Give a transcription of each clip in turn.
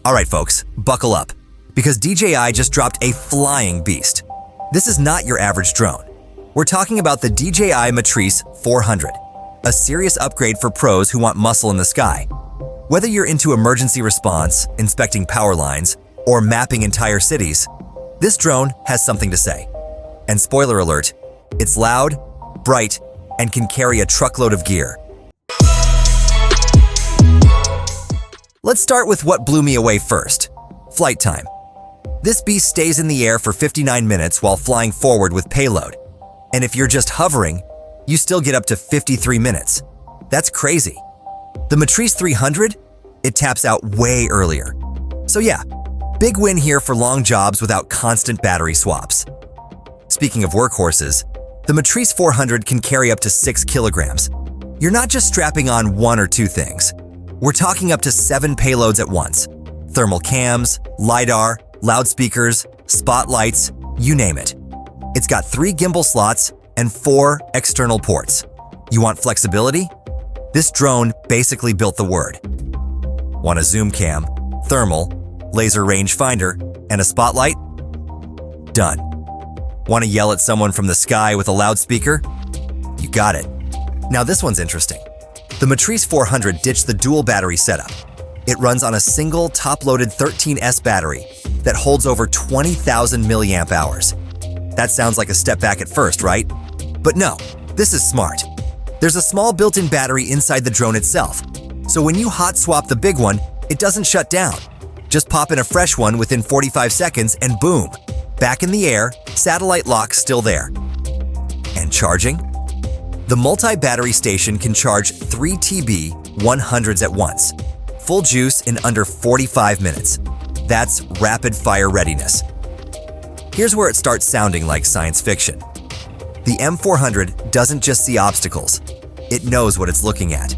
Alright folks, buckle up, because DJI just dropped a flying beast. This is not your average drone. We're talking about the DJI Matrice 400, a serious upgrade for pros who want muscle in the sky. Whether you're into emergency response, inspecting power lines, or mapping entire cities, this drone has something to say. And spoiler alert, it's loud, bright, and can carry a truckload of gear. Let's start with what blew me away first, flight time. This beast stays in the air for 59 minutes while flying forward with payload. And if you're just hovering, you still get up to 53 minutes. That's crazy. The Matrice 300, it taps out way earlier. So yeah, big win here for long jobs without constant battery swaps. Speaking of workhorses, the Matrice 400 can carry up to 6 kilograms. You're not just strapping on one or two things. We're talking up to 7 payloads at once. Thermal cams, LiDAR, loudspeakers, spotlights, you name it. It's got 3 gimbal slots and 4 external ports. You want flexibility? This drone basically built the word. Want a zoom cam, thermal, laser rangefinder, and a spotlight? Done. Want to yell at someone from the sky with a loudspeaker? You got it. Now this one's interesting. The Matrice 400 ditched the dual battery setup. It runs on a single top-loaded 13S battery that holds over 20,000 milliamp hours. That sounds like a step back at first, right? But no, this is smart. There's a small built-in battery inside the drone itself, so when you hot swap the big one, it doesn't shut down. Just pop in a fresh one within 45 seconds and boom, back in the air, satellite lock still there. And charging? The multi-battery station can charge 3 TB 100s at once. Full juice in under 45 minutes. That's rapid-fire readiness. Here's where it starts sounding like science fiction. The M400 doesn't just see obstacles, it knows what it's looking at.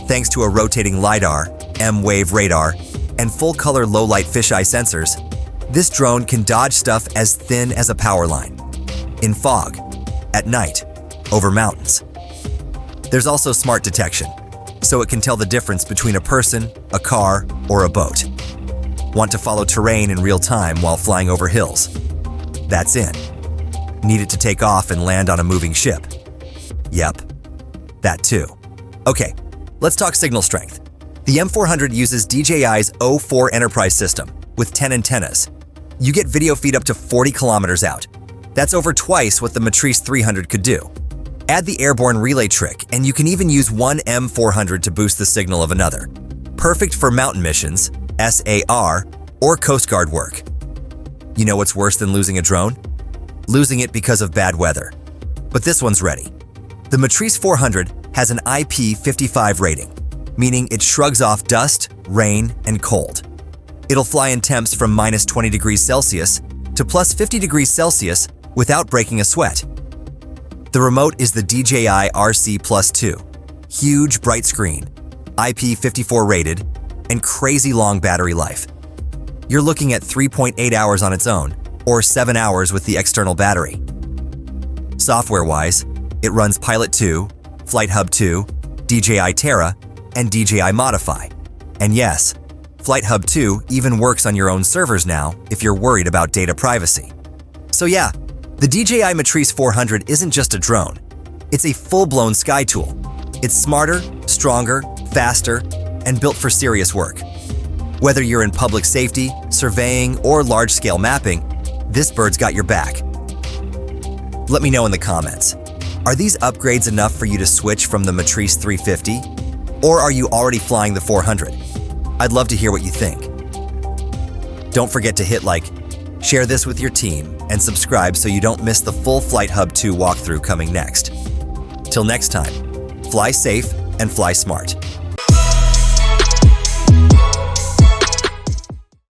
Thanks to a rotating LiDAR, mmWave radar, and full-color low-light fisheye sensors, this drone can dodge stuff as thin as a power line. In fog, at night, over mountains. There's also smart detection, so it can tell the difference between a person, a car, or a boat. Want to follow terrain in real time while flying over hills? That's in. Need it to take off and land on a moving ship? Yep, that too. Okay, let's talk signal strength. The M400 uses DJI's O4 Enterprise system with 10 antennas. You get video feed up to 40 kilometers out. That's over twice what the Matrice 300 could do. Add the airborne relay trick, and you can even use one M400 to boost the signal of another. Perfect for mountain missions, SAR, or Coast Guard work. You know what's worse than losing a drone? Losing it because of bad weather. But this one's ready. The Matrice 400 has an IP55 rating, meaning it shrugs off dust, rain, and cold. It'll fly in temps from minus 20 degrees Celsius to plus 50 degrees Celsius without breaking a sweat. The remote is the DJI RC+2, huge bright screen, IP54 rated, and crazy long battery life. You're looking at 3.8 hours on its own, or 7 hours with the external battery. Software-wise, it runs Pilot 2, Flight Hub 2, DJI Terra, and DJI Modify. And yes, Flight Hub 2 even works on your own servers now if you're worried about data privacy. So yeah, the DJI Matrice 400 isn't just a drone. It's a full-blown sky tool. It's smarter, stronger, faster, and built for serious work. Whether you're in public safety, surveying, or large-scale mapping, this bird's got your back. Let me know in the comments. Are these upgrades enough for you to switch from the Matrice 350? Or are you already flying the 400? I'd love to hear what you think. Don't forget to hit like, share this with your team, and subscribe so you don't miss the full Flight Hub 2 walkthrough coming next. Till next time, fly safe and fly smart.